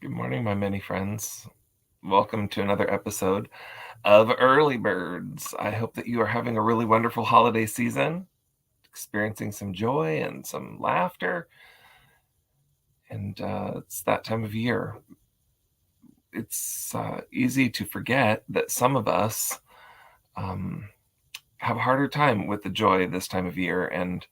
Good morning, my many friends. Welcome to another episode of Early Birds. I hope that you are having a really wonderful holiday season, experiencing some joy and some laughter. And it's that time of year. It's easy to forget that some of us have a harder time with the joy this time of year. And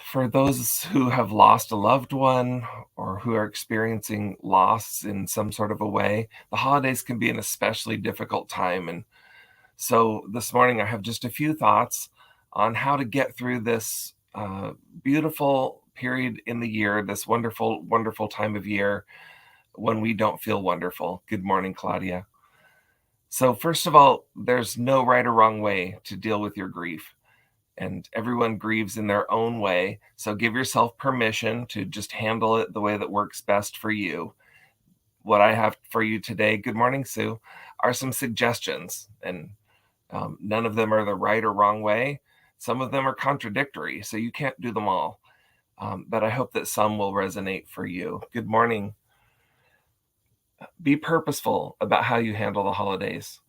for those who have lost a loved one or who are experiencing loss in some sort of a way, the holidays can be an especially difficult time. And so this morning, I have just a few thoughts on how to get through this beautiful period in the year, this wonderful, wonderful time of year when we don't feel wonderful. Good morning, Claudia. So, first of all, there's no right or wrong way to deal with your grief, and everyone grieves in their own way. So, give yourself permission to just handle it the way that works best for you. What I have for you today, good morning, Sue, are some suggestions, and none of them are the right or wrong way. Some of them are contradictory, so you can't do them all. But I hope that some will resonate for you. Good morning. Be purposeful about how you handle the holidays.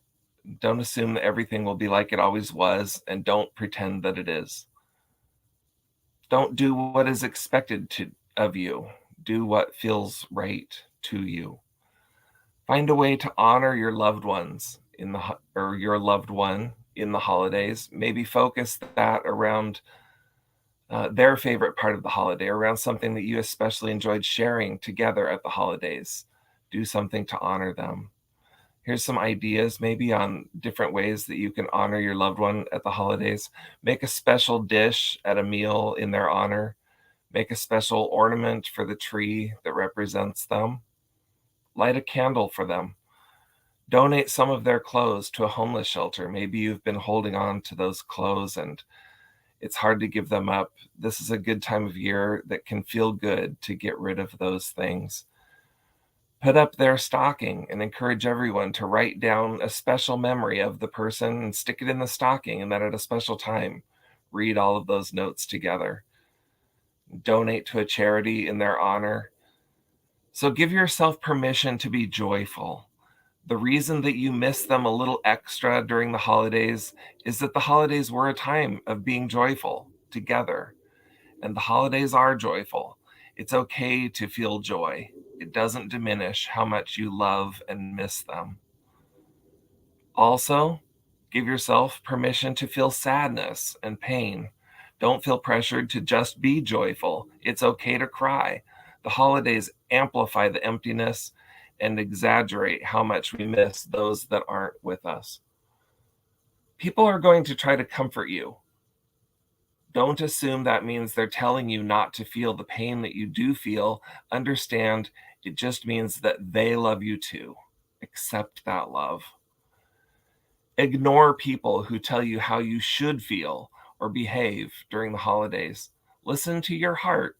Don't assume that everything will be like it always was, and don't pretend that it is. Don't do what is expected of you. Do what feels right to you. Find a way to honor your loved ones or your loved one in the holidays. Maybe focus that around their favorite part of the holiday, around something that you especially enjoyed sharing together at the holidays. Do something to honor them. Here's some ideas maybe on different ways that you can honor your loved one at the holidays. Make a special dish at a meal in their honor. Make a special ornament for the tree that represents them. Light a candle for them. Donate some of their clothes to a homeless shelter. Maybe you've been holding on to those clothes and it's hard to give them up. This is a good time of year that can feel good to get rid of those things. Put up their stocking and encourage everyone to write down a special memory of the person and stick it in the stocking, and then at a special time, read all of those notes together. Donate to a charity in their honor. So give yourself permission to be joyful. The reason that you miss them a little extra during the holidays is that the holidays were a time of being joyful together, and the holidays are joyful. It's okay to feel joy. It doesn't diminish how much you love and miss them. Also, give yourself permission to feel sadness and pain. Don't feel pressured to just be joyful. It's okay to cry. The holidays amplify the emptiness and exaggerate how much we miss those that aren't with us. People are going to try to comfort you. Don't assume that means they're telling you not to feel the pain that you do feel. Understand it just means that they love you too. Accept that love. Ignore people who tell you how you should feel or behave during the holidays. Listen to your heart.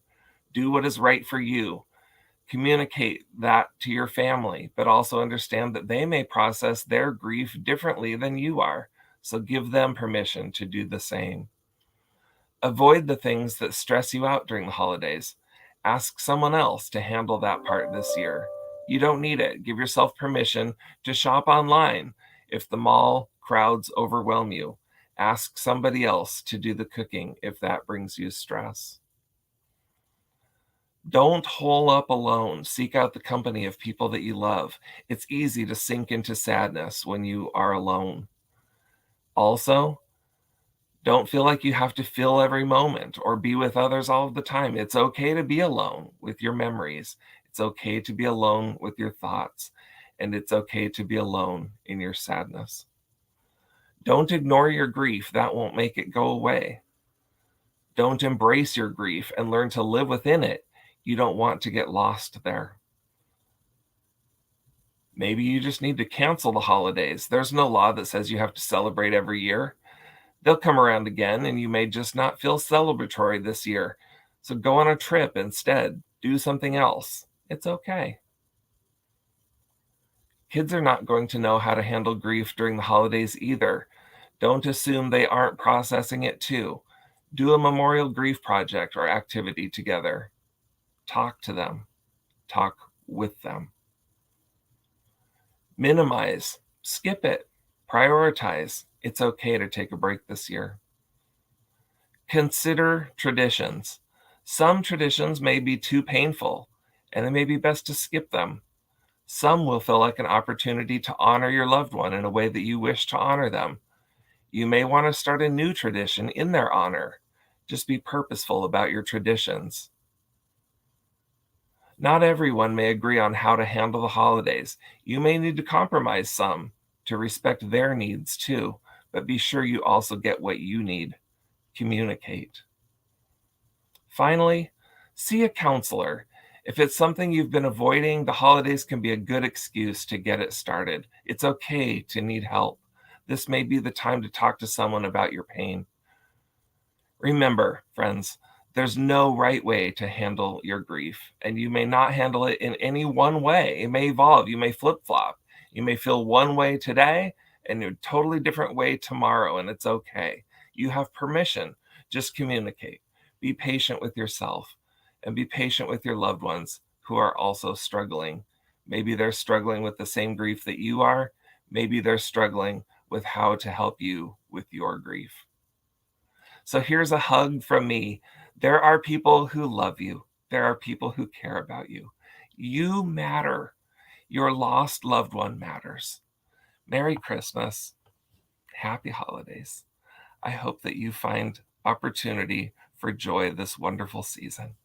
Do what is right for you. Communicate that to your family, but also understand that they may process their grief differently than you are. So give them permission to do the same. Avoid the things that stress you out during the holidays. Ask someone else to handle that part this year. You don't need it. Give yourself permission to shop online if the mall crowds overwhelm you. Ask somebody else to do the cooking if that brings you stress. Don't hole up alone. Seek out the company of people that you love. It's easy to sink into sadness when you are alone. Also, don't feel like you have to fill every moment or be with others all of the time. It's okay to be alone with your memories. It's okay to be alone with your thoughts. And it's okay to be alone in your sadness. Don't ignore your grief. That won't make it go away. Don't embrace your grief and learn to live within it. You don't want to get lost there. Maybe you just need to cancel the holidays. There's no law that says you have to celebrate every year. They'll come around again, and you may just not feel celebratory this year. So go on a trip instead. Do something else. It's okay. Kids are not going to know how to handle grief during the holidays either. Don't assume they aren't processing it too. Do a memorial grief project or activity together. Talk to them. talk with them. Minimize, skip it, prioritize. It's okay to take a break this year. Consider traditions. Some traditions may be too painful, and it may be best to skip them. Some will feel like an opportunity to honor your loved one in a way that you wish to honor them. You may want to start a new tradition in their honor. Just be purposeful about your traditions. Not everyone may agree on how to handle the holidays. You may need to compromise some to respect their needs too, but be sure you also get what you need. Communicate. Finally, see a counselor. If it's something you've been avoiding, the holidays can be a good excuse to get it started. It's okay to need help. This may be the time to talk to someone about your pain. Remember, friends, there's no right way to handle your grief, and you may not handle it in any one way. It may evolve. You may flip flop. You may feel one way today and a totally different way tomorrow, and it's okay. You have permission. Just communicate. Be patient with yourself and be patient with your loved ones who are also struggling. Maybe they're struggling with the same grief that you are. Maybe they're struggling with how to help you with your grief. So here's a hug from me. There are people who love you. There are people who care about you. You matter. Your lost loved one matters. Merry Christmas. Happy holidays. I hope that you find opportunity for joy this wonderful season.